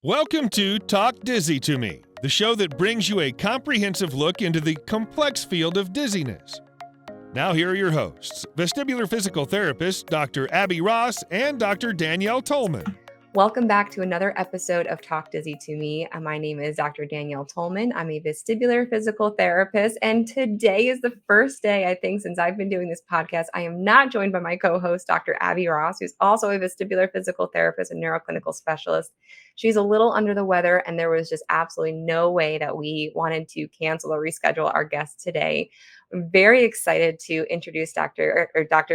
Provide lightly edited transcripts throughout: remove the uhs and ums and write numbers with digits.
Welcome to Talk Dizzy to Me, the show that brings you a comprehensive look into the complex field of dizziness. Now here are your hosts, vestibular physical therapist Dr. Abby Ross and Dr. Danielle Tolman. Welcome back to another episode of Talk Dizzy to Me. My name is Dr. Danielle Tolman. I'm a vestibular physical therapist, and today is the first day, I think, since I've been doing this podcast, I am not joined by my co-host, Dr. Abby Ross, who's also a vestibular physical therapist and neuroclinical specialist. She's a little under the weather, and there was just absolutely no way that we wanted to cancel or reschedule our guest today. I'm very excited to introduce Dr.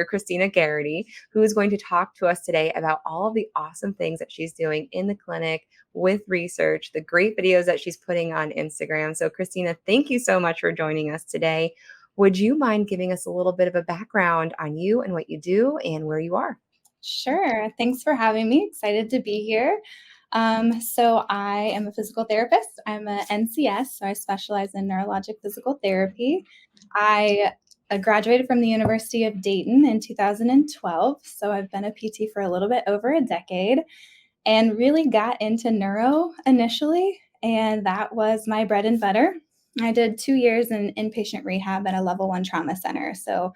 Christina Geriatric, who is going to talk to us today about all of the awesome things that she's doing in the clinic with research, the great videos that she's putting on Instagram. So, Christina, thank you so much for joining us today. Would you mind giving us a little bit of a background on you and what you do and where you are? Sure. Thanks for having me. Excited to be here. So I am a physical therapist. I'm a NCS, so I specialize in neurologic physical therapy. I graduated from the University of Dayton in 2012, so I've been a PT for a little bit over a decade and really got into neuro initially, and that was my bread and butter. I did 2 years in inpatient rehab at a level 1 trauma center, so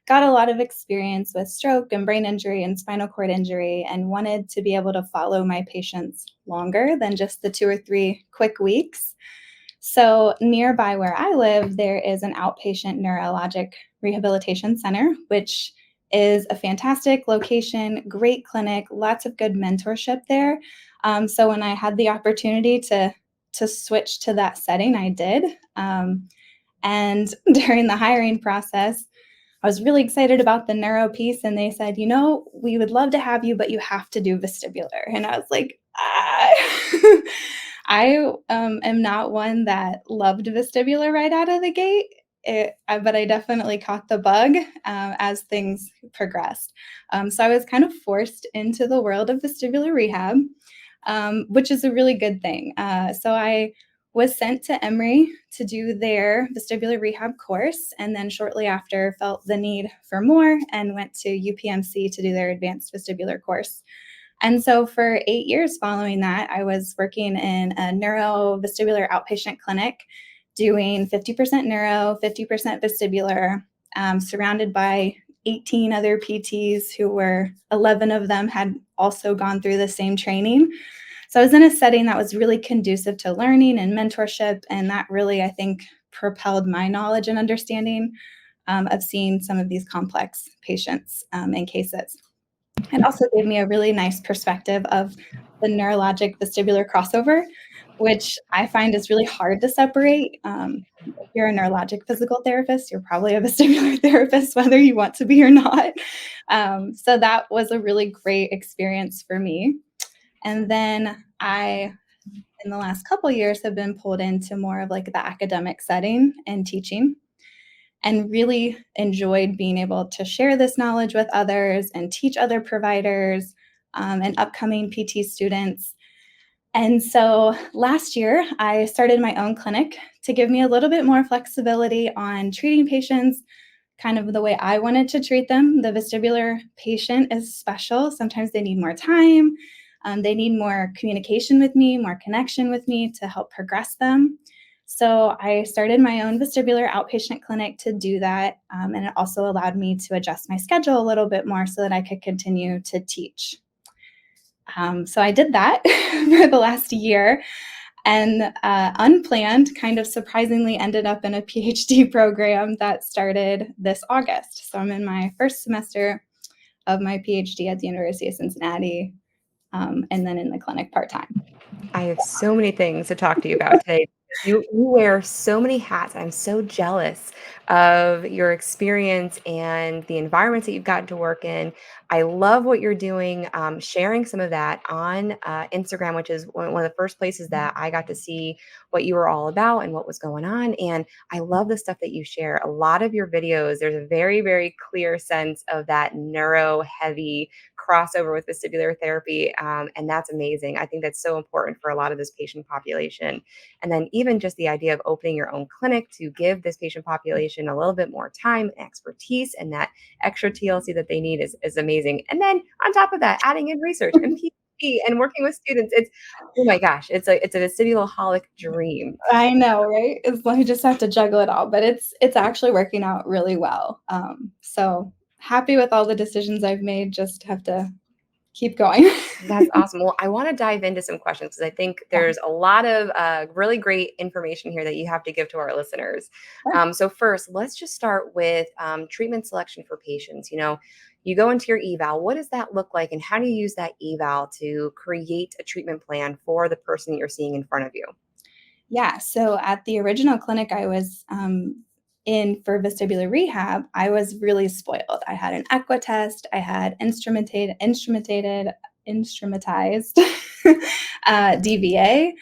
got a lot of experience with stroke and brain injury and spinal cord injury and wanted to be able to follow my patients longer than just the 2 or 3 quick weeks. So nearby where I live, there is an outpatient neurologic rehabilitation center, which is a fantastic location, great clinic, lots of good mentorship there. So when I had the opportunity to switch to that setting, I did. And during the hiring process, I was really excited about the neuro piece, and they said, we would love to have you, but you have to do vestibular. And I was like, I am not one that loved vestibular right out of the gate, but I definitely caught the bug as things progressed. So I was kind of forced into the world of vestibular rehab, which is a really good thing. So I was sent to Emory to do their vestibular rehab course, and then shortly after felt the need for more and went to UPMC to do their advanced vestibular course. And so for 8 years following that, I was working in a neurovestibular outpatient clinic doing 50% neuro, 50% vestibular, surrounded by 18 other PTs who were 11 of them had also gone through the same training. So I was in a setting that was really conducive to learning and mentorship, and that really, I think, propelled my knowledge and understanding of seeing some of these complex patients and cases. It also gave me a really nice perspective of the neurologic vestibular crossover, which I find is really hard to separate. If you're a neurologic physical therapist, you're probably a vestibular therapist, whether you want to be or not. So that was a really great experience for me. And then I, in the last couple of years, have been pulled into more of like the academic setting and teaching, and really enjoyed being able to share this knowledge with others and teach other providers and upcoming PT students. And so last year, I started my own clinic to give me a little bit more flexibility on treating patients kind of the way I wanted to treat them. The vestibular patient is special. Sometimes they need more time. They need more communication with me, more connection with me to help progress them. So I started my own vestibular outpatient clinic to do that. And it also allowed me to adjust my schedule a little bit more so that I could continue to teach. So I did that for the last year, and unplanned, kind of surprisingly ended up in a PhD program that started this August. So I'm in my first semester of my PhD at the University of Cincinnati, and then in the clinic part-time. I have so many things to talk to you about today. You wear so many hats. I'm so jealous of your experience and the environments that you've gotten to work in. I love what you're doing, sharing some of that on Instagram, which is one of the first places that I got to see what you were all about and what was going on. And I love the stuff that you share. A lot of your videos, there's a very, very clear sense of that neuro heavy crossover with vestibular therapy. And that's amazing. I think that's so important for a lot of this patient population. And then even just the idea of opening your own clinic to give this patient population a little bit more time and expertise and that extra TLC that they need is amazing. And then on top of that, adding in research and And working with students, it's oh my gosh, it's a vestibular-holic dream. I know, right? It's like you just have to juggle it all, but it's actually working out really well. So happy with all the decisions I've made, just have to keep going. That's awesome. Well, I want to dive into some questions because I think Yeah, there's a lot of really great information here that you have to give to our listeners. sure. So first, let's just start with treatment selection for patients. You go into your eval. What does that look like, and how do you use that eval to create a treatment plan for the person that you're seeing in front of you? Yeah, so at the original clinic I was in for vestibular rehab, I was really spoiled. I had an equa test, I had instrumentized DVA,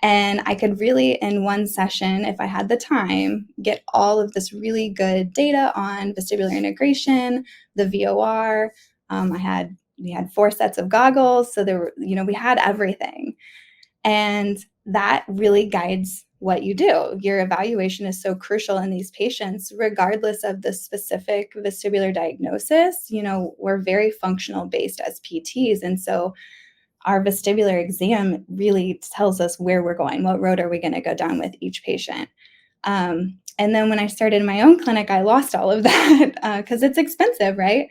and I could really, in one session, if I had the time, get all of this really good data on vestibular integration, the VOR. We had 4 sets of goggles, so there were, we had everything. And that really guides what you do. Your evaluation is so crucial in these patients, regardless of the specific vestibular diagnosis. We're very functional based as PTs. And so our vestibular exam really tells us where we're going, what road are we going to go down with each patient. And then when I started my own clinic, I lost all of that because it's expensive, right?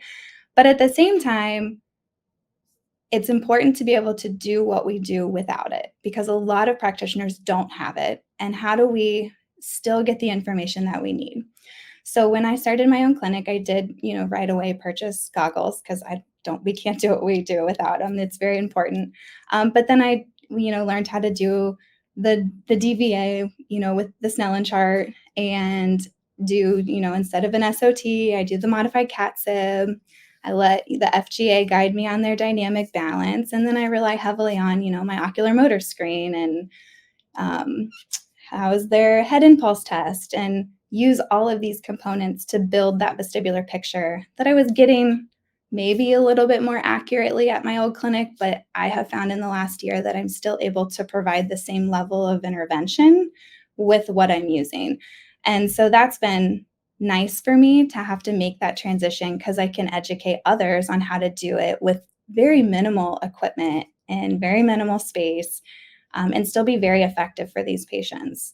But at the same time, it's important to be able to do what we do without it because a lot of practitioners don't have it. And how do we still get the information that we need? So when I started my own clinic, I did, right away purchase goggles because we can't do what we do without them. It's very important. But then I, learned how to do the DVA, with the Snellen chart and do, instead of an SOT, I do the modified CAT sib. I let the FGA guide me on their dynamic balance. And then I rely heavily on, my ocular motor screen and um, how's their head impulse test, and use all of these components to build that vestibular picture that I was getting maybe a little bit more accurately at my old clinic, but I have found in the last year that I'm still able to provide the same level of intervention with what I'm using. And so that's been nice for me to have to make that transition because I can educate others on how to do it with very minimal equipment and very minimal space, and still be very effective for these patients.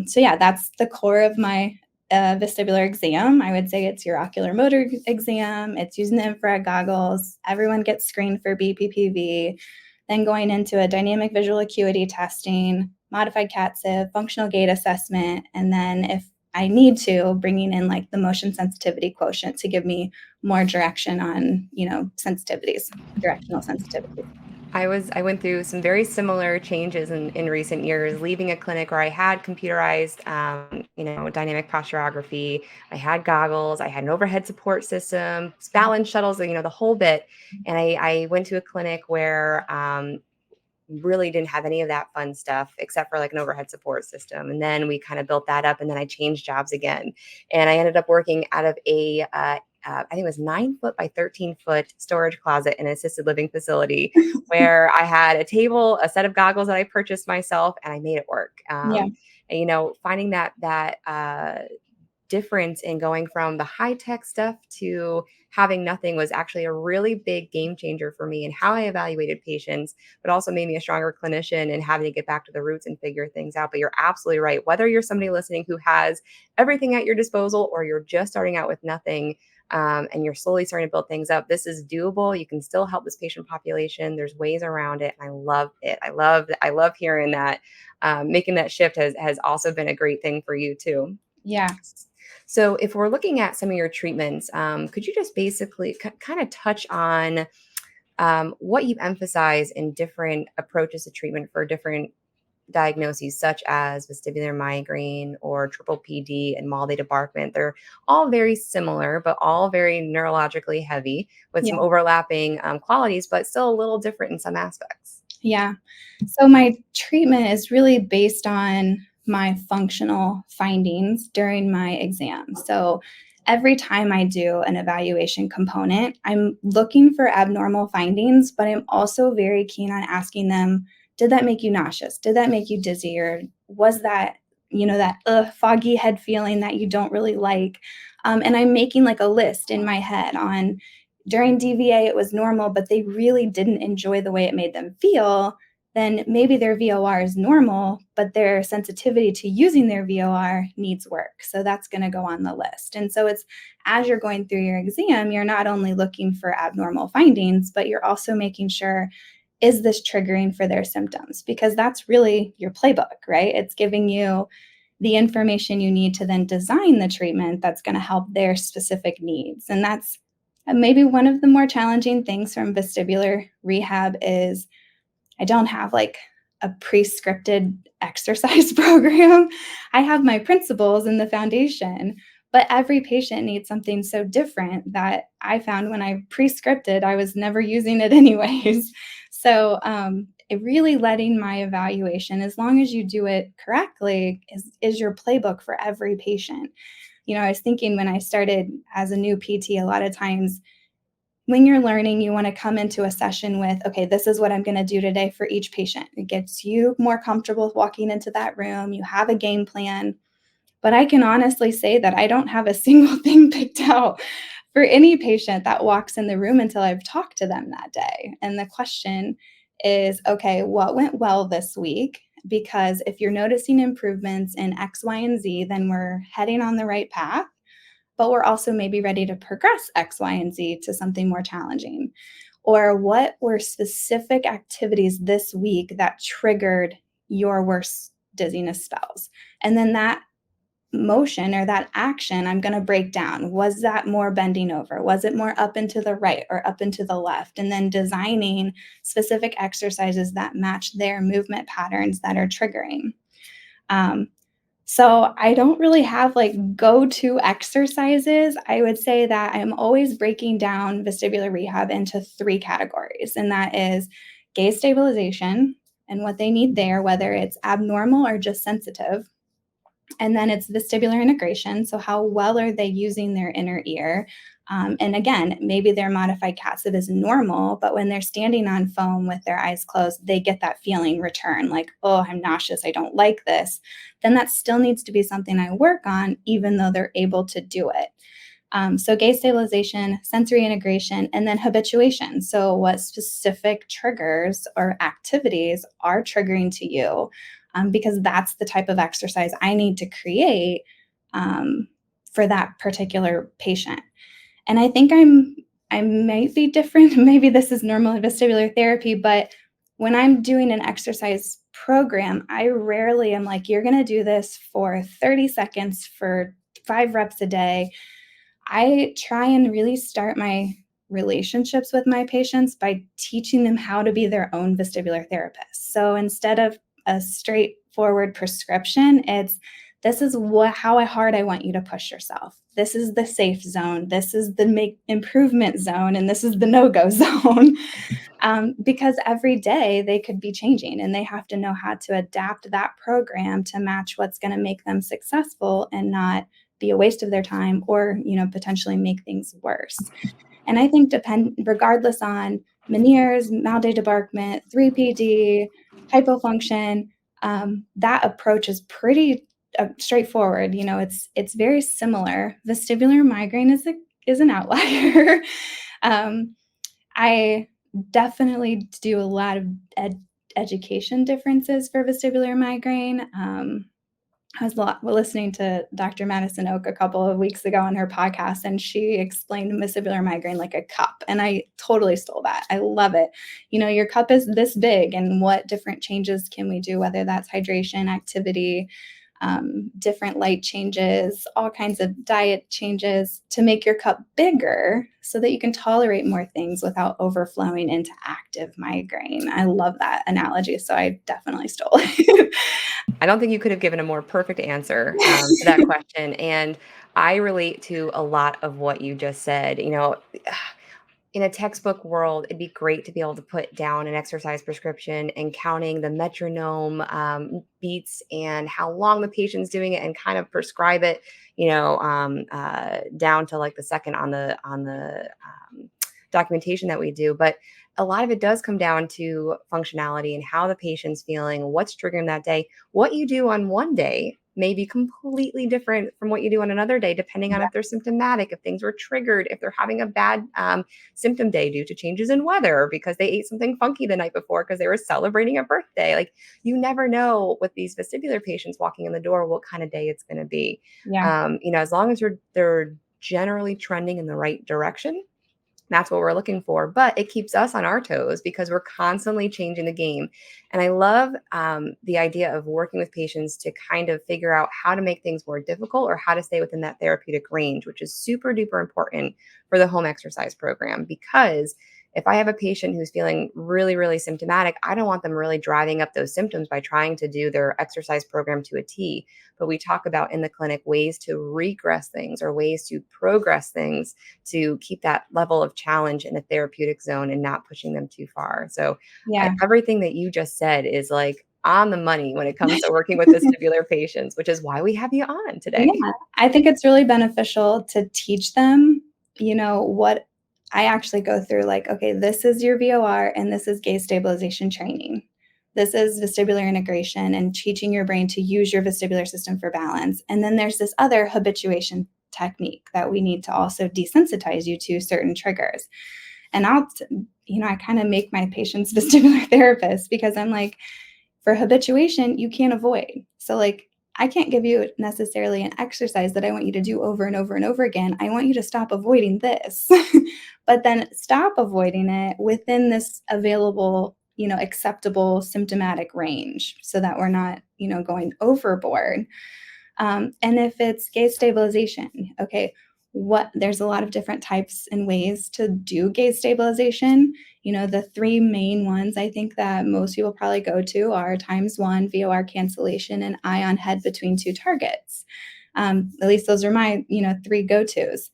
So yeah, that's the core of my vestibular exam. I would say it's your ocular motor exam. It's using the infrared goggles. Everyone gets screened for BPPV. Then going into a dynamic visual acuity testing, modified CAT-SIB, functional gait assessment, and then if I need to, bringing in like the motion sensitivity quotient to give me more direction on, sensitivities, directional sensitivities. I went through some very similar changes in recent years, leaving a clinic where I had computerized, dynamic posturography. I had goggles, I had an overhead support system, balance shuttles, the whole bit. And I went to a clinic where really didn't have any of that fun stuff except for like an overhead support system. And then we kind of built that up, and then I changed jobs again. And I ended up working out of I think it was 9 foot by 13 foot storage closet in an assisted living facility where I had a table, a set of goggles that I purchased myself, and I made it work. Yeah. And, finding that difference in going from the high tech stuff to having nothing was actually a really big game changer for me and how I evaluated patients, but also made me a stronger clinician and having to get back to the roots and figure things out. But you're absolutely right. Whether you're somebody listening who has everything at your disposal or you're just starting out with nothing, and you're slowly starting to build things up, this is doable. You can still help this patient population. There's ways around it. And I love it. I love hearing that. Making that shift has also been a great thing for you too. Yeah. So, if we're looking at some of your treatments, could you just basically kind of touch on what you emphasize in different approaches to treatment for different diagnoses, such as vestibular migraine or triple PD and Maulde debarkment? They're all very similar, but all very neurologically heavy with some Yeah. overlapping qualities, but still a little different in some aspects. Yeah. So my treatment is really based on my functional findings during my exam. So every time I do an evaluation component, I'm looking for abnormal findings, but I'm also very keen on asking them, did that make you nauseous? Did that make you dizzy? Or was that, that foggy head feeling that you don't really like? And I'm making like a list in my head on during DVA it was normal, but they really didn't enjoy the way it made them feel, then maybe their VOR is normal, but their sensitivity to using their VOR needs work. So that's going to go on the list. And so it's, as you're going through your exam, you're not only looking for abnormal findings, but you're also making sure, is this triggering for their symptoms? Because that's really your playbook, right? It's giving you the information you need to then design the treatment that's going to help their specific needs. And that's maybe one of the more challenging things from vestibular rehab is I don't have like a pre-scripted exercise program. I have my principles and the foundation, but every patient needs something so different that I found when I pre-scripted, I was never using it anyways. So it really letting my evaluation, as long as you do it correctly, is your playbook for every patient. I was thinking when I started as a new PT, a lot of times when you're learning, you want to come into a session with, okay, this is what I'm going to do today for each patient. It gets you more comfortable walking into that room. You have a game plan. But I can honestly say that I don't have a single thing picked out for any patient that walks in the room until I've talked to them that day. And the question is, okay, what went well this week? Because if you're noticing improvements in X, Y, and Z, then we're heading on the right path, but we're also maybe ready to progress X, Y, and Z to something more challenging. Or what were specific activities this week that triggered your worst dizziness spells? And then that motion or that action, I'm going to break down. Was that more bending over? Was it more up and to the right or up and to the left? And then designing specific exercises that match their movement patterns that are triggering. So I don't really have like go-to exercises. I would say that I'm always breaking down vestibular rehab into 3 categories, and that is gaze stabilization and what they need there, whether it's abnormal or just sensitive. And then it's vestibular integration. So how well are they using their inner ear? And again, maybe their modified CAT-SIB is normal, but when they're standing on foam with their eyes closed, they get that feeling return like, oh, I'm nauseous, I don't like this. Then that still needs to be something I work on, even though they're able to do it. So gaze stabilization, sensory integration, and then habituation. So what specific triggers or activities are triggering to you? Because that's the type of exercise I need to create for that particular patient. And I think I might be different. Maybe this is normal vestibular therapy, but when I'm doing an exercise program, I rarely am like, you're going to do this for 30 seconds for 5 reps a day. I try and really start my relationships with my patients by teaching them how to be their own vestibular therapist. So instead of a straightforward prescription, it's this is how hard I want you to push yourself. This is the safe zone. This is the make improvement zone. And this is the no-go zone. Because every day they could be changing and they have to know how to adapt that program to match what's going to make them successful and not be a waste of their time or, potentially make things worse. And I think regardless on Meniere's, mal de debarquement, 3PD, hypofunction, that approach is pretty straightforward. It's very similar. Vestibular migraine is an outlier. I definitely do a lot of education differences for vestibular migraine. I was listening to Dr. Madison Oak a couple of weeks ago on her podcast, and she explained vestibular migraine like a cup, and I totally stole that. I love it. Your cup is this big, and what different changes can we do, whether that's hydration, activity, different light changes, all kinds of diet changes to make your cup bigger so that you can tolerate more things without overflowing into active migraine. I love that analogy, so I definitely stole it. I don't think you could have given a more perfect answer to that question. And I relate to a lot of what you just said. In a textbook world, it'd be great to be able to put down an exercise prescription and counting the metronome beats and how long the patient's doing it and kind of prescribe it, down to like the second on the documentation that we do. But a lot of it does come down to functionality and how the patient's feeling, what's triggering that day. What you do on one day may be completely different from what you do on another day, depending on if they're symptomatic, if things were triggered, if they're having a bad symptom day due to changes in weather because they ate something funky the night before because they were celebrating a birthday. Like, you never know with these vestibular patients walking in the door what kind of day it's going to be. Yeah. As long as they're generally trending in the right direction, that's what we're looking for. But it keeps us on our toes because we're constantly changing the game. And I love the idea of working with patients to kind of figure out how to make things more difficult or how to stay within that therapeutic range, which is super duper important for the home exercise program. Because if I have a patient who's feeling really, really symptomatic, I don't want them really driving up those symptoms by trying to do their exercise program to a T. But we talk about in the clinic ways to regress things or ways to progress things to keep that level of challenge in a therapeutic zone and not pushing them too far. So Yeah. everything that you just said is like on the money when it comes to working with vestibular patients, which is why we have you on today. Yeah, I think it's really beneficial to teach them, what I actually go through, like, okay, this is your VOR and this is gaze stabilization training. This is vestibular integration and teaching your brain to use your vestibular system for balance. And then there's this other habituation technique that we need to also desensitize you to certain triggers. And I kind of make my patients vestibular therapists because I'm like, for habituation, you can't avoid. So, like, I can't give you necessarily an exercise that I want you to do over and over and over again. I want you to stop avoiding this, but then stop avoiding it within this available, acceptable symptomatic range so that we're not, going overboard. And if it's gaze stabilization, okay, there's a lot of different types and ways to do gaze stabilization. The three main ones I think that most people probably go to are ×1, VOR cancellation, and eye on head between two targets. At least those are my, three go-tos.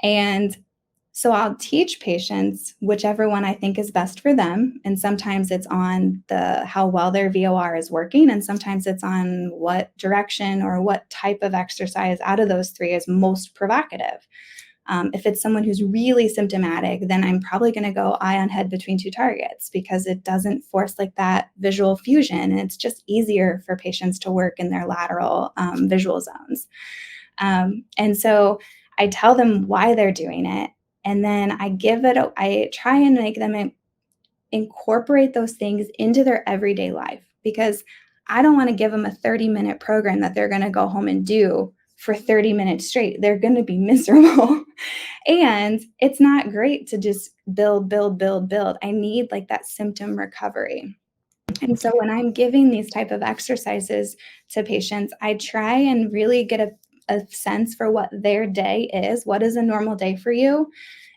And so I'll teach patients whichever one I think is best for them. And sometimes it's on how well their VOR is working. And sometimes it's on what direction or what type of exercise out of those three is most provocative. If it's someone who's really symptomatic, then I'm probably going to go eye on head between two targets because it doesn't force like that visual fusion. And it's just easier for patients to work in their lateral visual zones. And so I tell them why they're doing it. And then I try and make them incorporate those things into their everyday life because I don't want to give them a 30-minute program that they're going to go home and do for 30 minutes straight. They're going to be miserable. And it's not great to just build. I need like that symptom recovery. And so when I'm giving these type of exercises to patients, I try and really get a sense for what their day is. What is a normal day for you?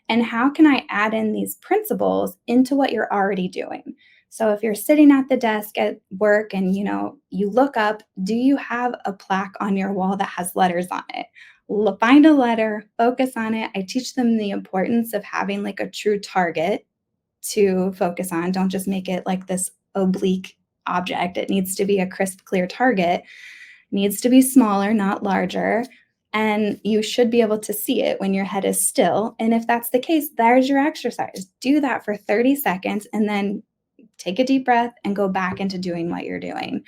And how can I add in these principles into what you're already doing? So if you're sitting at the desk at work and, you look up, do you have a plaque on your wall that has letters on it? Find a letter, focus on it. I teach them the importance of having like a true target to focus on. Don't just make it like this oblique object. It needs to be a crisp, clear target. It needs to be smaller, not larger. And you should be able to see it when your head is still. And if that's the case, there's your exercise. Do that for 30 seconds and then take a deep breath and go back into doing what you're doing.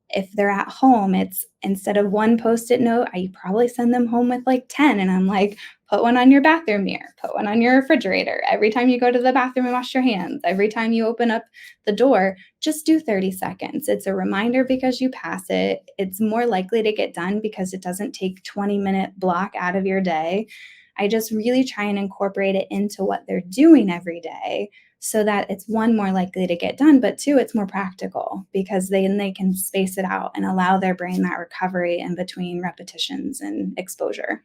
If they're at home, it's instead of one Post-it note, I probably send them home with like 10. And I'm like, put one on your bathroom mirror, put one on your refrigerator. Every time you go to the bathroom and wash your hands, every time you open up the door, just do 30 seconds. It's a reminder because you pass it. It's more likely to get done because it doesn't take 20-minute block out of your day. I just really try and incorporate it into what they're doing every day so that it's one, more likely to get done, but two, it's more practical because they can space it out and allow their brain that recovery in between repetitions and exposure.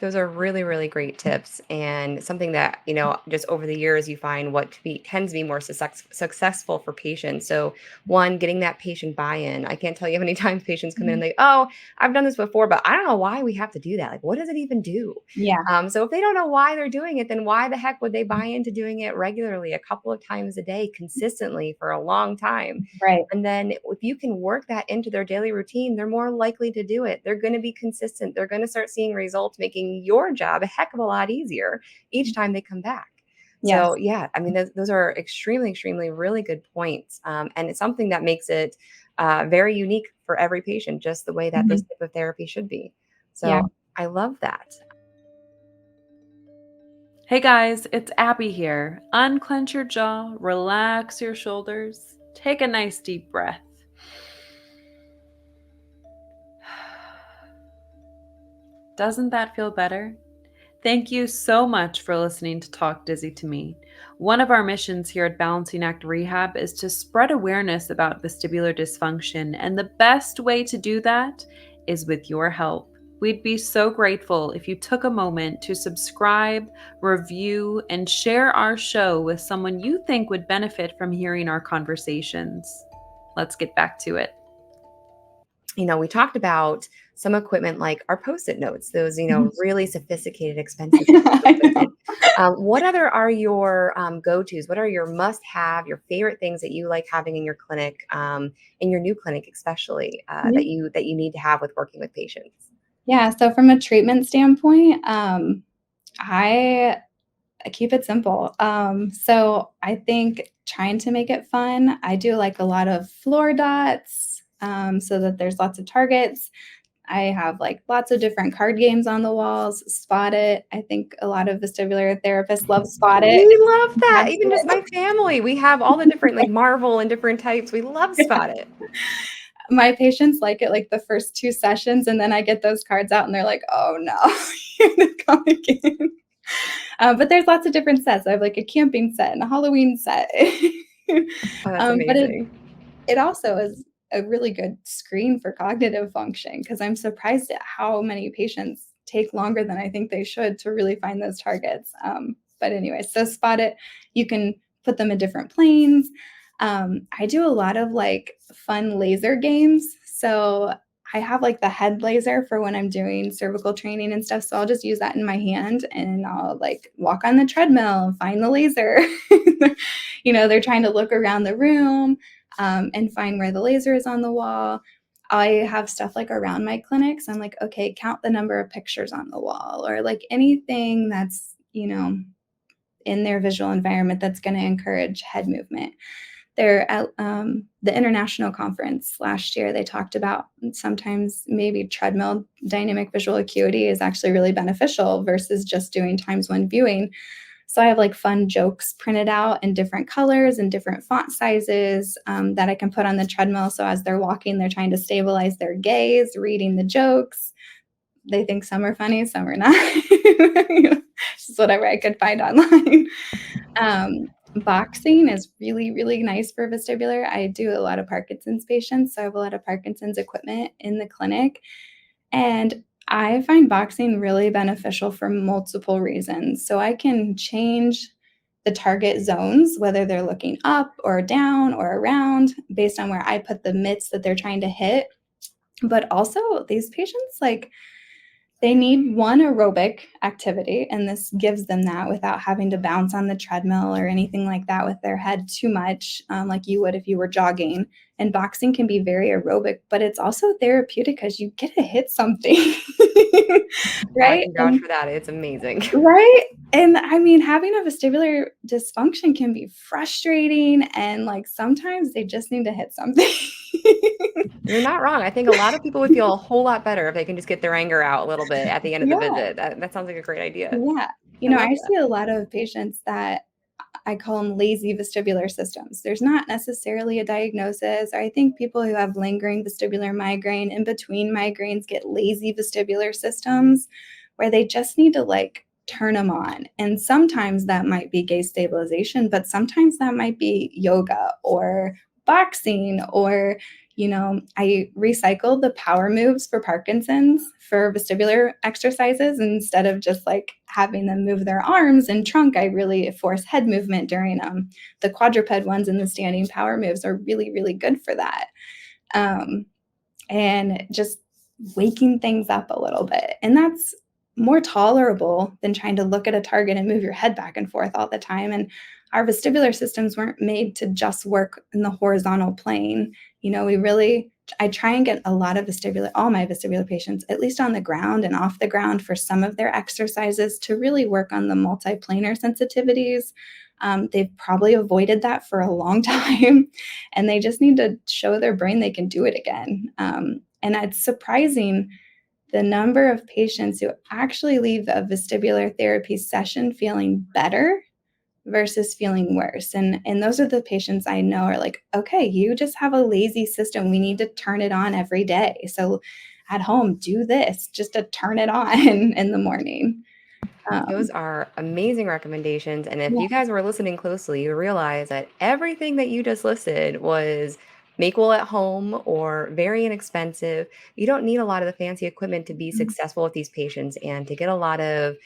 Those are really, really great tips and something that, just over the years you find what tends to be more successful for patients. So one, getting that patient buy-in. I can't tell you how many times patients come in and they, oh, I've done this before, but I don't know why we have to do that. Like, what does it even do? Yeah. So if they don't know why they're doing it, then why the heck would they buy into doing it regularly, a couple of times a day, consistently for a long time? Right. And then if you can work that into their daily routine, they're more likely to do it. They're going to be consistent. They're going to start seeing results, making your job a heck of a lot easier each time they come back. Yes. So yeah, I mean, those are extremely, extremely really good points. And it's something that makes it very unique for every patient, just the way that this Mhm. type of therapy should be. Yeah. So I love that. Hey guys, it's Abby here. Unclench your jaw, relax your shoulders, take a nice deep breath. Doesn't that feel better? Thank you so much for listening to Talk Dizzy to Me. One of our missions here at Balancing Act Rehab is to spread awareness about vestibular dysfunction, and the best way to do that is with your help. We'd be so grateful if you took a moment to subscribe, review, and share our show with someone you think would benefit from hearing our conversations. Let's get back to it. We talked about some equipment like our Post-it notes, those, Mhm. really sophisticated, expensive I know. equipment. What other are your go-tos? What are your must-have, your favorite things that you like having in your clinic, in your new clinic, especially Yeah. that you need to have with working with patients? Yeah, so from a treatment standpoint, I keep it simple. So I think trying to make it fun, I do like a lot of floor dots, so that there's lots of targets. I have like lots of different card games on the walls, Spot It. I think a lot of vestibular therapists love Spot It. We love that. That's Even just my family, we have all the different like Marvel and different types. We love it. Spot It. My patients like it like the first 2 sessions, and then I get those cards out and they're like, "Oh no, you're gonna come again." But there's lots of different sets. I have like a camping set and a Halloween set. Oh, that's But it amazing. it also is a really good screen for cognitive function because I'm surprised at how many patients take longer than I think they should to really find those targets. But anyway, so Spot It, you can put them in different planes. I do a lot of like fun laser games. So I have like the head laser for when I'm doing cervical training and stuff. So I'll just use that in my hand and I'll like walk on the treadmill, find the laser. They're trying to look around the room and find where the laser is on the wall. I have stuff like around my clinics. I'm like, okay, count the number of pictures on the wall or like anything that's, in their visual environment that's going to encourage head movement. They're at the international conference last year. They talked about sometimes maybe treadmill dynamic visual acuity is actually really beneficial versus just doing times one viewing. So I have like fun jokes printed out in different colors and different font sizes that I can put on the treadmill. So as they're walking, they're trying to stabilize their gaze, reading the jokes. They think some are funny, some are not. Just whatever I could find online. Boxing is really, really nice for vestibular. I do a lot of Parkinson's patients, so I have a lot of Parkinson's equipment in the clinic. And I find boxing really beneficial for multiple reasons. So I can change the target zones, whether they're looking up or down or around, based on where I put the mitts that they're trying to hit. But also, these patients, like, they need one aerobic activity, and this gives them that without having to bounce on the treadmill or anything like that with their head too much, like you would if you were jogging. And boxing can be very aerobic, but it's also therapeutic because you get to hit something, I right? can vouch for that. It's amazing. Right? And I mean, having a vestibular dysfunction can be frustrating, and like sometimes they just need to hit something. You're not wrong. I think a lot of people would feel a whole lot better if they can just get their anger out a little bit at the end of the Yeah. visit. That sounds like a great idea. Yeah. I love I that. see a lot of patients that I call them lazy vestibular systems. There's not necessarily a diagnosis. I think people who have lingering vestibular migraine in between migraines get lazy vestibular systems where they just need to like turn them on. And sometimes that might be gaze stabilization, but sometimes that might be yoga or boxing or I recycled the power moves for Parkinson's for vestibular exercises. Instead of just like having them move their arms and trunk, I really force head movement during the quadruped ones, and the standing power moves are really, really good for that. And just waking things up a little bit. And that's more tolerable than trying to look at a target and move your head back and forth all the time. And our vestibular systems weren't made to just work in the horizontal plane. I try and get a lot of all my vestibular patients, at least on the ground and off the ground for some of their exercises to really work on the multiplanar sensitivities. They've probably avoided that for a long time, and they just need to show their brain they can do it again. And it's surprising the number of patients who actually leave a vestibular therapy session feeling better versus feeling worse. And those are the patients I know are like, okay, you just have a lazy system. We need to turn it on every day. So at home, do this just to turn it on in the morning. Those Um, are amazing recommendations. And if yeah. you guys were listening closely, you realize that everything that you just listed was makeable at home or very inexpensive. You don't need a lot of the fancy equipment to be Mhm. successful with these patients and to get a lot of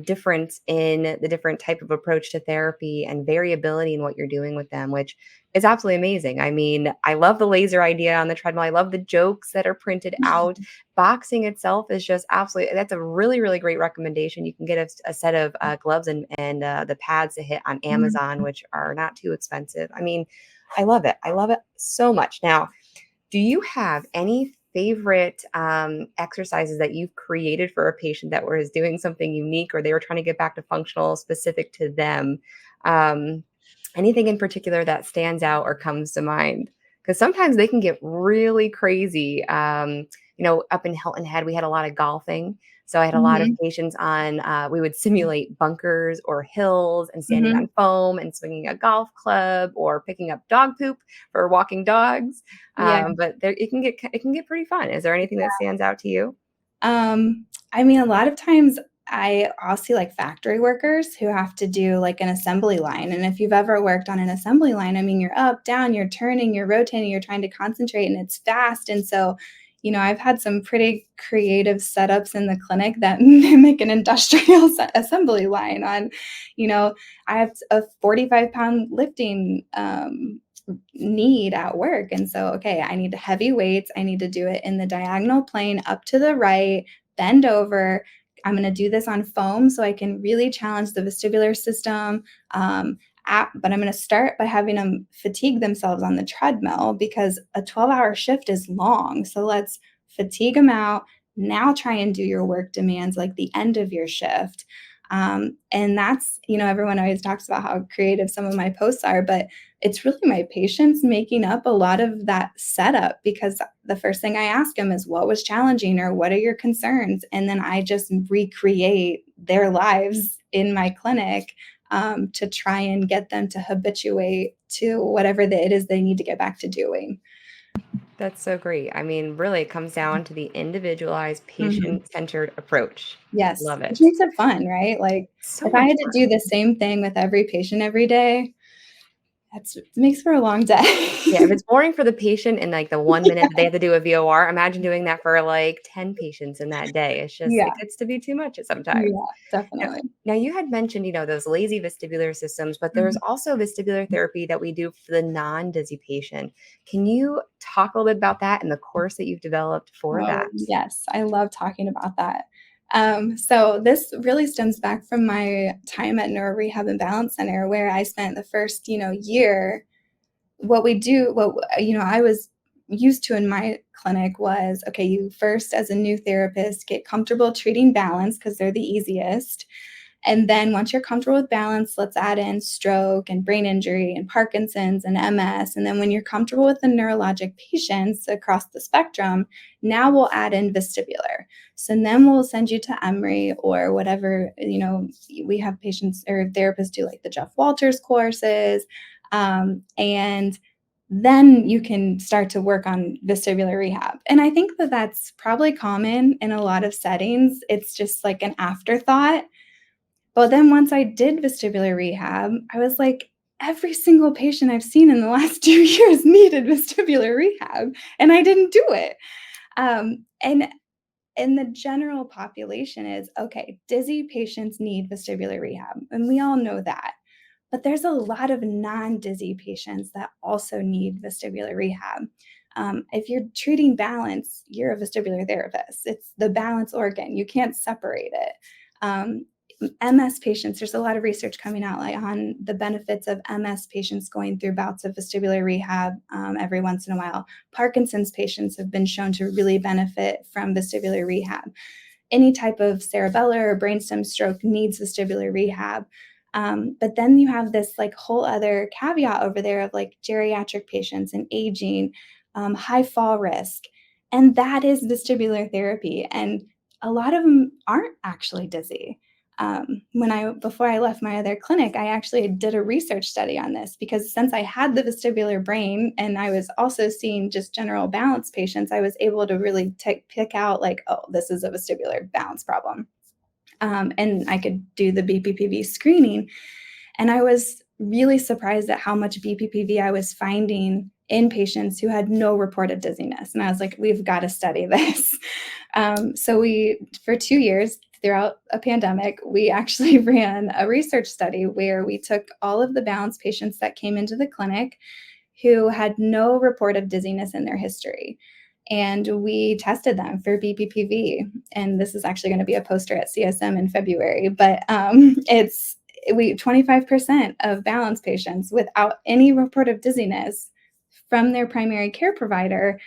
difference in the different type of approach to therapy and variability in what you're doing with them, which is absolutely amazing. I mean, I love the laser idea on the treadmill. I love the jokes that are printed out. Boxing itself is just absolutely, that's a really, really great recommendation. You can get a set of gloves and the pads to hit on Amazon, which are not too expensive. I mean, I love it. I love it so much. Now, do you have any favorite exercises that you've created for a patient that was doing something unique or they were trying to get back to functional specific to them? Um, Anything in particular that stands out or comes to mind? Because sometimes they can get really crazy. Up in Hilton Head, we had a lot of golfing. So I had a lot of Mhm. patients on, we would simulate bunkers or hills and standing Mhm. on foam and swinging a golf club or picking up dog poop for walking dogs. Yeah. But it can get pretty fun. Is there anything that stands out to you? I mean, a lot of times I'll see like factory workers who have to do like an assembly line. And if you've ever worked on an assembly line, I mean, you're up, down, you're turning, you're rotating, you're trying to concentrate and it's fast. And so, I've had some pretty creative setups in the clinic that mimic an industrial assembly line on, you know, I have a 45-pound lifting need at work. And so, okay, I need heavy weights. I need to do it in the diagonal plane up to the right, bend over. I'm going to do this on foam so I can really challenge the vestibular system. But I'm going to start by having them fatigue themselves on the treadmill because a 12-hour shift is long. So let's fatigue them out. Now try and do your work demands like the end of your shift. And that's, everyone always talks about how creative some of my posts are, but it's really my patients making up a lot of that setup because the first thing I ask them is what was challenging or what are your concerns? And then I just recreate their lives in my clinic to try and get them to habituate to whatever it is they need to get back to doing. That's so great. I mean, really, it comes down to the individualized, Mhm. patient-centered approach. Yes, Love which it. makes it fun, right? Like So if I much had to do fun. the same thing with every patient every day, it makes for a long Yeah, if day. it's boring for the patient in, like, the 1 minute that they have to do a VOR, imagine doing that for, like, 10 patients in that day. Yeah, It gets to be too much sometimes. yeah, Now definitely. now you had mentioned, those lazy vestibular systems, but there's Mhm. also vestibular therapy that we do for the non-dizzy patient. Can you talk a little bit about that and the course that you've developed for Oh, that? yes, I love talking about that. So this really stems back from my time at Neuro Rehab and Balance Center, where I spent the first, year. What I was used to in my clinic was, okay, you first, as a new therapist, get comfortable treating balance because they're the easiest. And then once you're comfortable with balance, let's add in stroke and brain injury and Parkinson's and MS. And then when you're comfortable with the neurologic patients across the spectrum, now we'll add in vestibular. So then we'll send you to Emory or whatever, we have patients or therapists do like the Jeff Walters courses. And then you can start to work on vestibular rehab. And I think that that's probably common in a lot of settings. It's just like an afterthought, but then once I did vestibular rehab, I was like, every single patient I've seen in the last 2 years needed vestibular rehab, and I didn't do it. And the general population is, okay, dizzy patients need vestibular rehab, and we all know that. But there's a lot of non-dizzy patients that also need vestibular rehab. If you're treating balance, you're a vestibular therapist. It's the balance organ. You can't separate it. Um, MS patients, there's a lot of research coming out like on the benefits of MS patients going through bouts of vestibular rehab every once in a while. Parkinson's patients have been shown to really benefit from vestibular rehab. Any type of cerebellar or brainstem stroke needs vestibular rehab. But then you have this like whole other caveat over there of like geriatric patients and aging, high fall risk. And that is vestibular therapy. And a lot of them aren't actually dizzy. Before I left my other clinic, I actually did a research study on this because since I had the vestibular brain and I was also seeing just general balance patients, I was able to really pick out like, oh, this is a vestibular balance problem. And I could do the BPPV screening. And I was really surprised at how much BPPV I was finding in patients who had no reported dizziness. And I was like, we've got to study this. So for 2 years throughout a pandemic, we actually ran a research study where we took all of the balance patients that came into the clinic who had no reported dizziness in their history. And we tested them for BPPV. And this is actually going to be a poster at CSM in February, but it's 25% of balance patients without any report of dizziness from their primary care provider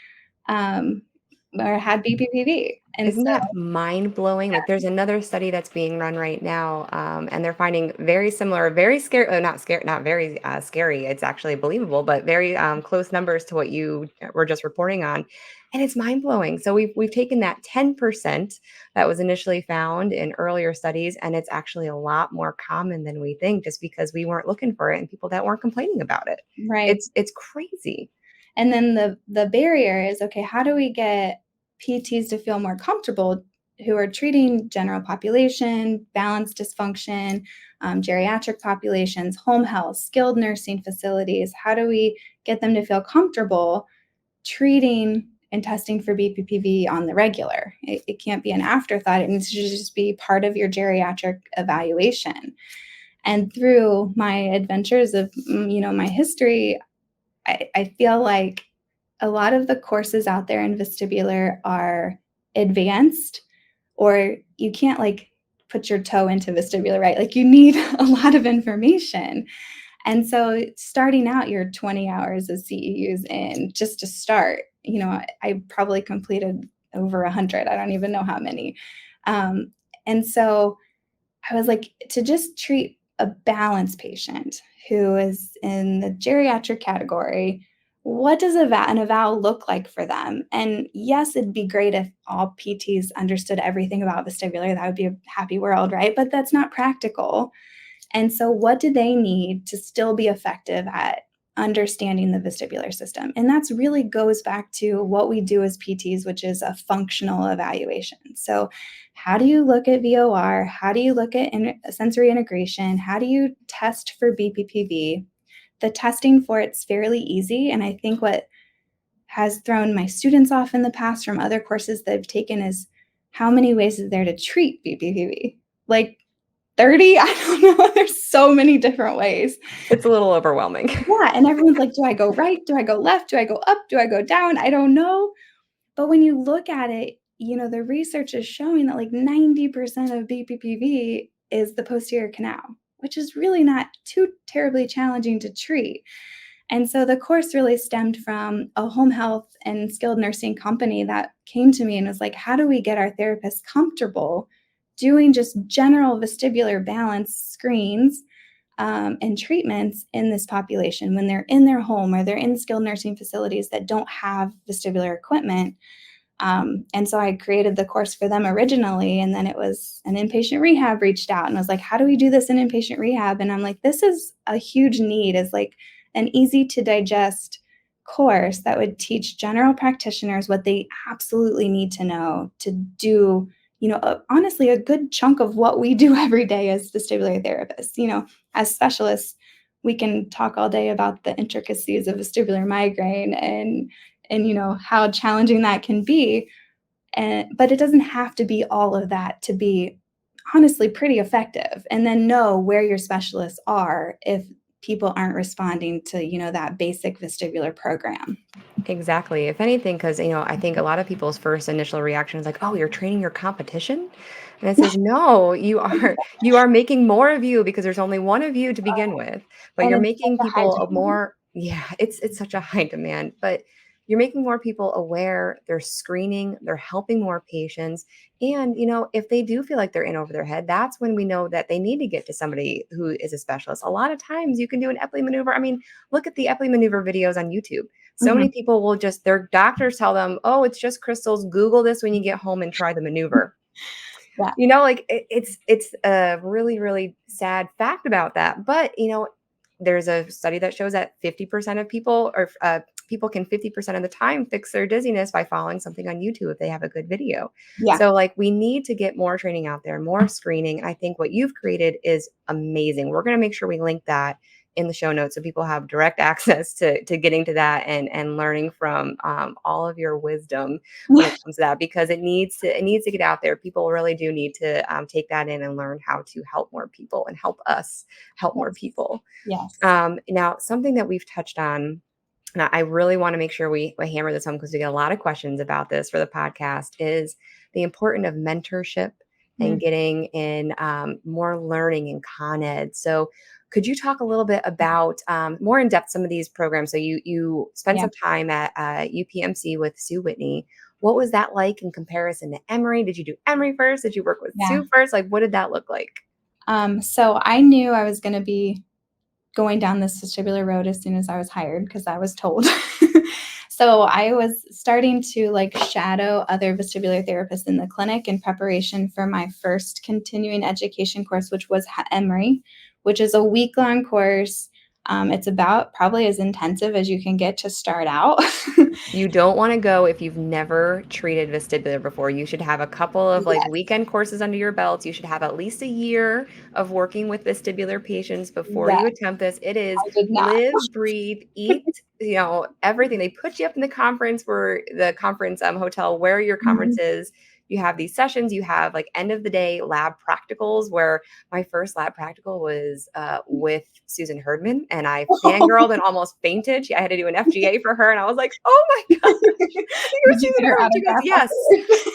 or had BPPV. And Isn't so, that mind-blowing? Like, there's another study that's being run right now, and they're finding very similar, very scary, not scary, not very scary. It's actually believable, but very close numbers to what you were just reporting on, and it's mind-blowing. So we've taken that 10% that was initially found in earlier studies, and it's actually a lot more common than we think, just because we weren't looking for it and people that weren't complaining about it. right. It's crazy. And then the barrier is, okay, how do we get PTs to feel more comfortable who are treating general population, balance dysfunction, geriatric populations, home health, skilled nursing facilities? How do we get them to feel comfortable treating and testing for BPPV on the regular? It can't be an afterthought. It needs to just be part of your geriatric evaluation. And through my adventures of, my history, I feel like a lot of the courses out there in vestibular are advanced, or you can't like put your toe into vestibular, right? Like you need a lot of information. And so starting out your 20 hours of CEUs in just to start, I probably completed over 100. I don't even know how many. And so I was like, to just treat a balance patient who is in the geriatric category, what does an eval look like for them? And yes, it'd be great if all PTs understood everything about vestibular. That would be a happy world, right? But that's not practical. And so what do they need to still be effective at understanding the vestibular system? And that's really goes back to what we do as PTs, which is a functional evaluation. So how do you look at VOR? How do you look at sensory integration? How do you test for BPPV? The testing for it's fairly easy. And I think what has thrown my students off in the past from other courses that I've taken is how many ways is there to treat BPPV? Like 30? I don't know. There's so many different ways. It's a little overwhelming. Yeah. And everyone's like, do I go right? Do I go left? Do I go up? Do I go down? I don't know. But when you look at it, the research is showing that like 90% of BPPV is the posterior canal, which is really not too terribly challenging to treat. And so the course really stemmed from a home health and skilled nursing company that came to me and was like, how do we get our therapists comfortable doing just general vestibular balance screens and treatments in this population when they're in their home or they're in skilled nursing facilities that don't have vestibular equipment? And so I created the course for them originally, and then it was an inpatient rehab reached out and was like, how do we do this in inpatient rehab? And I'm like, this is a huge need, is like an easy to digest course that would teach general practitioners what they absolutely need to know to do, honestly, a good chunk of what we do every day as vestibular therapists. As specialists, we can talk all day about the intricacies of vestibular migraine and how challenging that can be. But it doesn't have to be all of that to be honestly pretty effective. And then know where your specialists are if people aren't responding to, that basic vestibular program. Exactly. If anything, because I think a lot of people's first initial reaction is like, "Oh, you're training your competition," and it says, "No, you are making more of you because there's only one of you to begin with, but And you're it's such making a high people of demand. more." Yeah, it's such a high demand, but you're making more people aware, they're screening, they're helping more patients. And, if they do feel like they're in over their head, that's when we know that they need to get to somebody who is a specialist. A lot of times you can do an Epley maneuver. I mean, look at the Epley maneuver videos on YouTube. So many people will their doctors tell them, oh, it's just crystals. Google this when you get home and try the maneuver. Yeah. Like it's a really, really sad fact about that. But, there's a study that shows that 50% of people people can 50% of the time fix their dizziness by following something on YouTube if they have a good video. Yeah. So like we need to get more training out there, more screening. I think what you've created is amazing. We're going to make sure we link that in the show notes so people have direct access to getting to that and learning from all of your wisdom when it comes to that, because it needs to get out there. People really do need to take that in and learn how to help more people and help us help more people. Yes. Now, something that we've touched on, and I really want to make sure we hammer this home because we get a lot of questions about this for the podcast, is the importance of mentorship and getting in more learning in Con Ed. So could you talk a little bit about more in depth some of these programs? So you spent some time at UPMC with Sue Whitney. What was that like in comparison to Emory? Did you do Emory first? Did you work with Sue first? Like, what did that look like? So I knew I was going to be going down this vestibular road as soon as I was hired because I was told. So I was starting to shadow other vestibular therapists in the clinic in preparation for my first continuing education course, which was Emory, which is a week-long course. It's about probably as intensive as you can get to start out. You don't want to go if you've never treated vestibular before. You should have a couple of weekend courses under your belts. You should have at least a year of working with vestibular patients before you attempt this. It is live, breathe, eat, everything. They put you up in the conference hotel where your conference is. You have these sessions, you have end of the day lab practicals, where my first lab practical was with Susan Herdman, and I fangirled and almost fainted. I had to do an FGA for her, and I was like, oh my gosh, you're Susan Herdman. She goes, yes.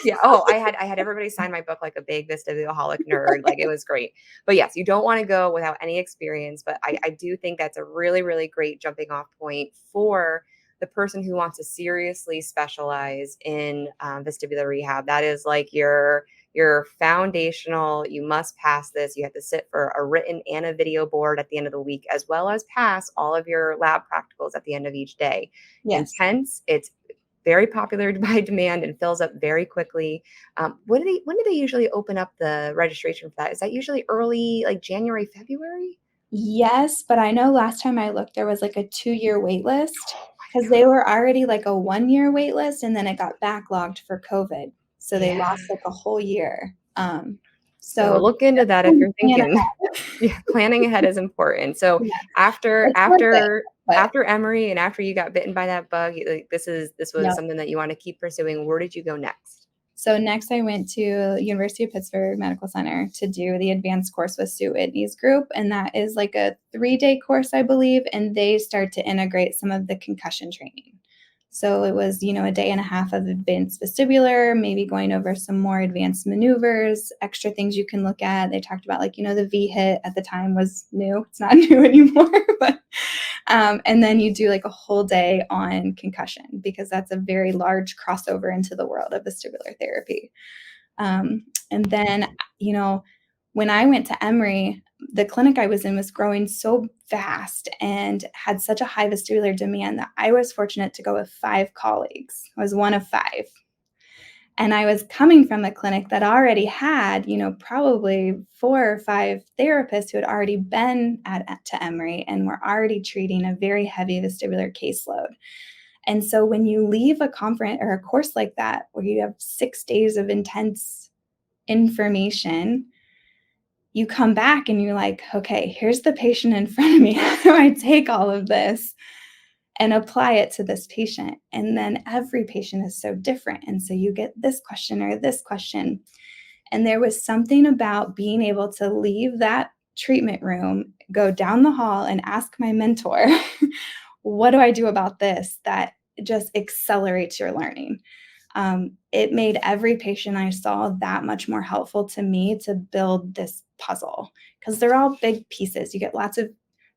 Yeah. Oh, I had everybody sign my book like a big vestibuloholic nerd. It was great. But yes, you don't want to go without any experience. But I do think that's a really, really great jumping off point for the person who wants to seriously specialize in vestibular rehab. That is your foundational. You must pass this. You have to sit for a written and a video board at the end of the week, as well as pass all of your lab practicals at the end of each day. Yes. Intense. It's very popular by demand and fills up very quickly. When do they usually open up the registration for that? Is that usually early, January, February? Yes, but I know last time I looked, there was a 2-year wait list because they were already a 1-year wait list, and then it got backlogged for COVID. So they lost a whole year. So look into that if you're thinking. Yeah, planning ahead is important. So after Emory and after you got bitten by that bug, this was something that you want to keep pursuing. Where did you go next? So next I went to University of Pittsburgh Medical Center to do the advanced course with Sue Whitney's group. And that is a 3-day course, I believe. And they start to integrate some of the concussion training. So it was, a day and a half of advanced vestibular, maybe going over some more advanced maneuvers, extra things you can look at. They talked about the V-hit at the time was new. It's not new anymore, but and then you do a whole day on concussion, because that's a very large crossover into the world of vestibular therapy. And then, when I went to Emory, the clinic I was in was growing so fast and had such a high vestibular demand that I was fortunate to go with 5 colleagues. I was one of 5. And I was coming from a clinic that already had, probably 4 or 5 therapists who had already been to Emory and were already treating a very heavy vestibular caseload. And so when you leave a conference or a course like that, where you have 6 days of intense information, you come back and you're like, okay, here's the patient in front of me. How do I take all of this and apply it to this patient? And then every patient is so different. And so you get this question or this question. And there was something about being able to leave that treatment room, go down the hall and ask my mentor, what do I do about this? That just accelerates your learning. It made every patient I saw that much more helpful to me to build this puzzle, because they're all big pieces. You get lots of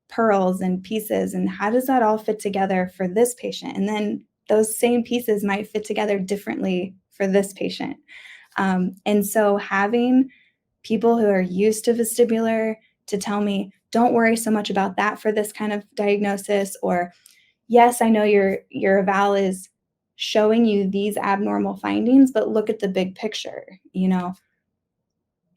pearls and pieces, and how does that all fit together for this patient? And then those same pieces might fit together differently for this patient. And so having people who are used to vestibular to tell me, don't worry so much about that for this kind of diagnosis, or yes, I know your eval is showing you these abnormal findings, but look at the big picture.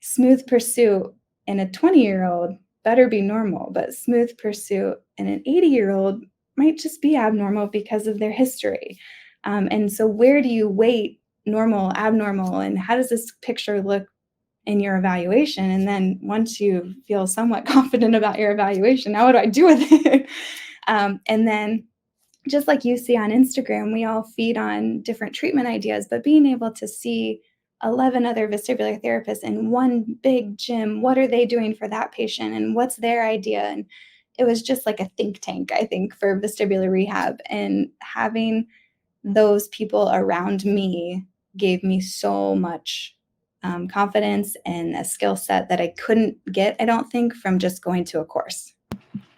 Smooth pursuit in a 20-year-old better be normal, but smooth pursuit in an 80-year-old might just be abnormal because of their history. And so where do you weight normal, abnormal, and how does this picture look in your evaluation? And then once you feel somewhat confident about your evaluation, now what do I do with it? And then just like you see on Instagram, we all feed on different treatment ideas, but being able to see 11 other vestibular therapists in one big gym, what are they doing for that patient and what's their idea? And it was just like a think tank, I think, for vestibular rehab. And having those people around me gave me so much confidence and a skill set that I couldn't get, I don't think, from just going to a course.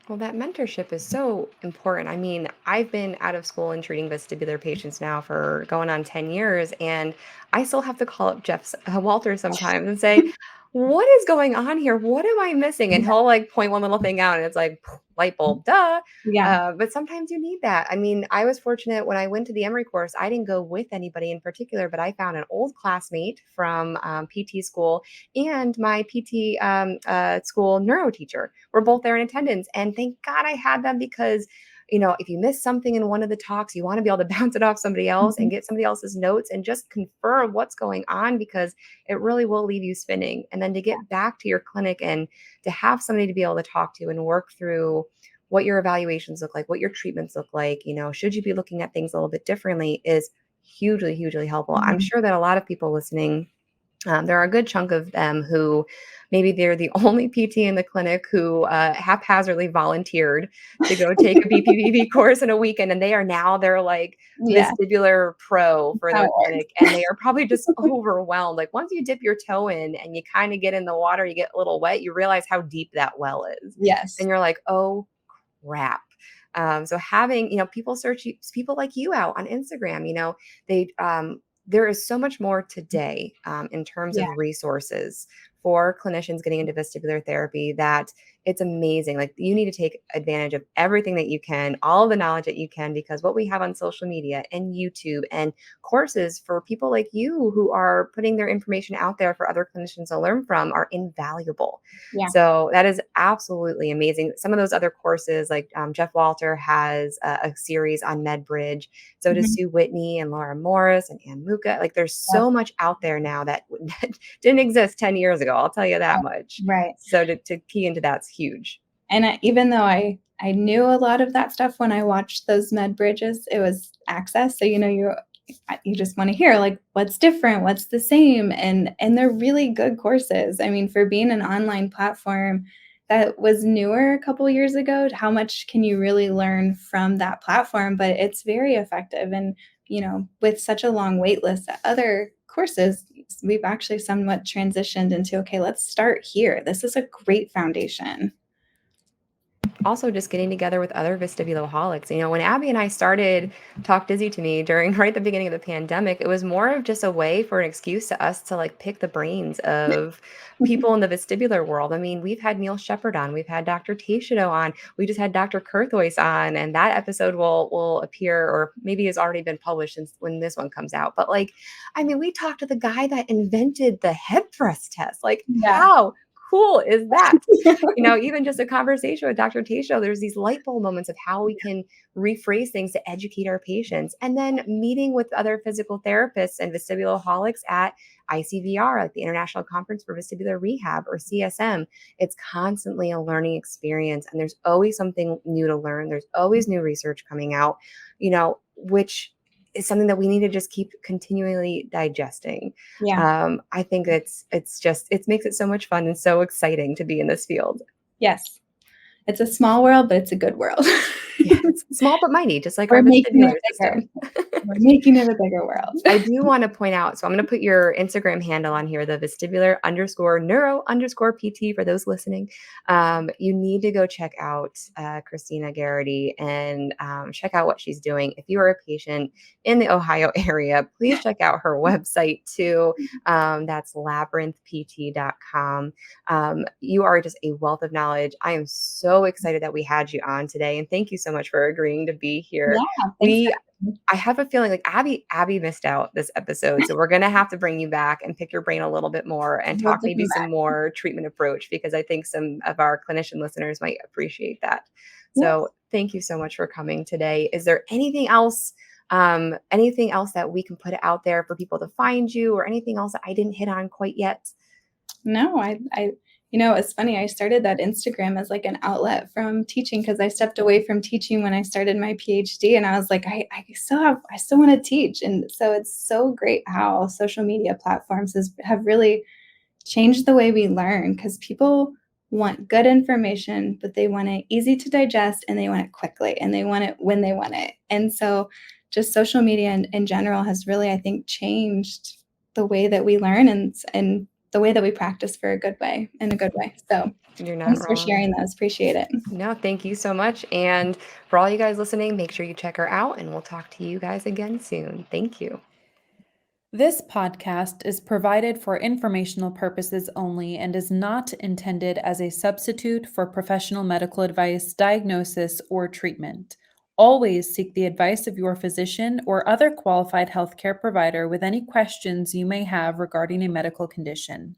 Well, that mentorship is so important. I mean, I've been out of school and treating vestibular patients now for going on 10 years, and I still have to call up Jeff Walter sometimes and say, what is going on here? What am I missing? And he'll like point one little thing out, and it's like, light bulb, duh. Yeah. But sometimes you need that. I mean, I was fortunate when I went to the Emory course, I didn't go with anybody in particular, but I found an old classmate from PT school and my PT school neuro teacher were both there in attendance. And thank God I had them because, if you miss something in one of the talks, you want to be able to bounce it off somebody else and get somebody else's notes and just confirm what's going on, because it really will leave you spinning. And then to get back to your clinic and to have somebody to be able to talk to and work through what your evaluations look like, what your treatments look like, should you be looking at things a little bit differently, is hugely, hugely helpful. I'm sure that a lot of people listening, there are a good chunk of them who maybe they're the only PT in the clinic who haphazardly volunteered to go take a BPPV course in a weekend, and they're like vestibular pro for their clinic, and they are probably just overwhelmed. Like once you dip your toe in and you kind of get in the water, you get a little wet, you realize how deep that well is. Yes. And you're like, oh crap. So having, people search people like you out on Instagram, there is so much more today in terms of resources for clinicians getting into vestibular therapy that it's amazing. Like you need to take advantage of everything that you can, all the knowledge that you can, because what we have on social media and YouTube and courses for people like you who are putting their information out there for other clinicians to learn from are invaluable. Yeah. So that is absolutely amazing. Some of those other courses, like Jeff Walter has a series on MedBridge. So does Sue Whitney and Laura Morris and Ann Muka. Like there's so much out there now that didn't exist 10 years ago. I'll tell you that much. Right. So to key into that's huge. And even though I knew a lot of that stuff when I watched those med bridges, it was access. So, you just want to hear like, what's different, what's the same. And they're really good courses. I mean, for being an online platform that was newer a couple years ago, how much can you really learn from that platform? But it's very effective. And, with such a long wait list at other courses, we've actually somewhat transitioned into, okay, let's start here. This is a great foundation. Also just getting together with other vestibuloholics. When Abby and I started Talk Dizzy to Me during right at the beginning of the pandemic, it was more of just a way for an excuse to us to like pick the brains of people in the vestibular world. I mean, we've had Neil Shepard on, we've had Dr. Teixeira on, we just had Dr. Kurthois on, and that episode will appear, or maybe has already been published since when this one comes out. But we talked to the guy that invented the head thrust test. Like, how cool is that? Even just a conversation with Dr. Teixeira, there's these light bulb moments of how we can rephrase things to educate our patients. And then meeting with other physical therapists and vestibuloholics at ICVR, like the International Conference for Vestibular Rehab, or CSM. It's constantly a learning experience, and there's always something new to learn. There's always new research coming out, which is something that we need to just keep continually digesting. I think it makes it so much fun and so exciting to be in this field. Yes. It's a small world, but it's a good world. Yes, small but mighty, just like We're our making vestibular it bigger. system. We're making it a bigger world. I do want to point out, so I'm going to put your Instagram handle on here, the vestibular_neuro_PT for those listening. You need to go check out Christina Garrity and check out what she's doing. If you are a patient in the Ohio area, please check out her website too. That's labyrinthpt.com. You are just a wealth of knowledge. I am so excited that we had you on today, and thank you so much for agreeing to be here. Yeah, thanks for I have a feeling like Abby missed out this episode, so we're gonna have to bring you back and pick your brain a little bit more and Love talk to maybe come some back. more treatment approach because I think some of our clinician listeners might appreciate that. Yes. So thank you so much for coming today. Is there anything else that we can put out there for people to find you or anything else that I didn't hit on quite yet? No, it's funny. I started that Instagram as like an outlet from teaching because I stepped away from teaching when I started my PhD, and I was like, I still want to teach, and so it's so great how social media platforms have really changed the way we learn because people want good information, but they want it easy to digest and they want it quickly and they want it when they want it, and so just social media in general has really, I think, changed the way that we learn and the way that we practice in a good way. So You're not thanks for wrong. sharing those. Appreciate it. No, thank you so much. And for all you guys listening, make sure you check her out and we'll talk to you guys again soon. Thank you. This podcast is provided for informational purposes only and is not intended as a substitute for professional medical advice, diagnosis, or treatment. Always seek the advice of your physician or other qualified healthcare provider with any questions you may have regarding a medical condition.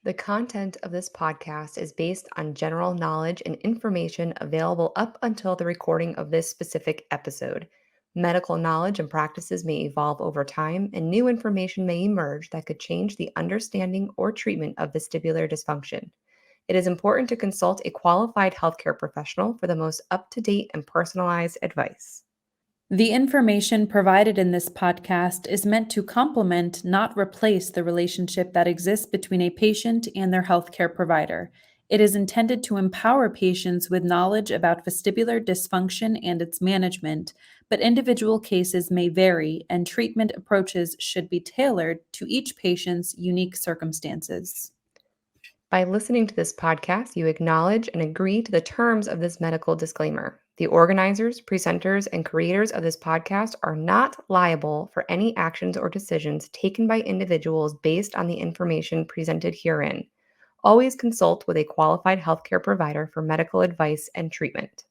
The content of this podcast is based on general knowledge and information available up until the recording of this specific episode. Medical knowledge and practices may evolve over time, and new information may emerge that could change the understanding or treatment of vestibular dysfunction. It is important to consult a qualified healthcare professional for the most up-to-date and personalized advice. The information provided in this podcast is meant to complement, not replace, the relationship that exists between a patient and their healthcare provider. It is intended to empower patients with knowledge about vestibular dysfunction and its management, but individual cases may vary, and treatment approaches should be tailored to each patient's unique circumstances. By listening to this podcast, you acknowledge and agree to the terms of this medical disclaimer. The organizers, presenters, and creators of this podcast are not liable for any actions or decisions taken by individuals based on the information presented herein. Always consult with a qualified healthcare provider for medical advice and treatment.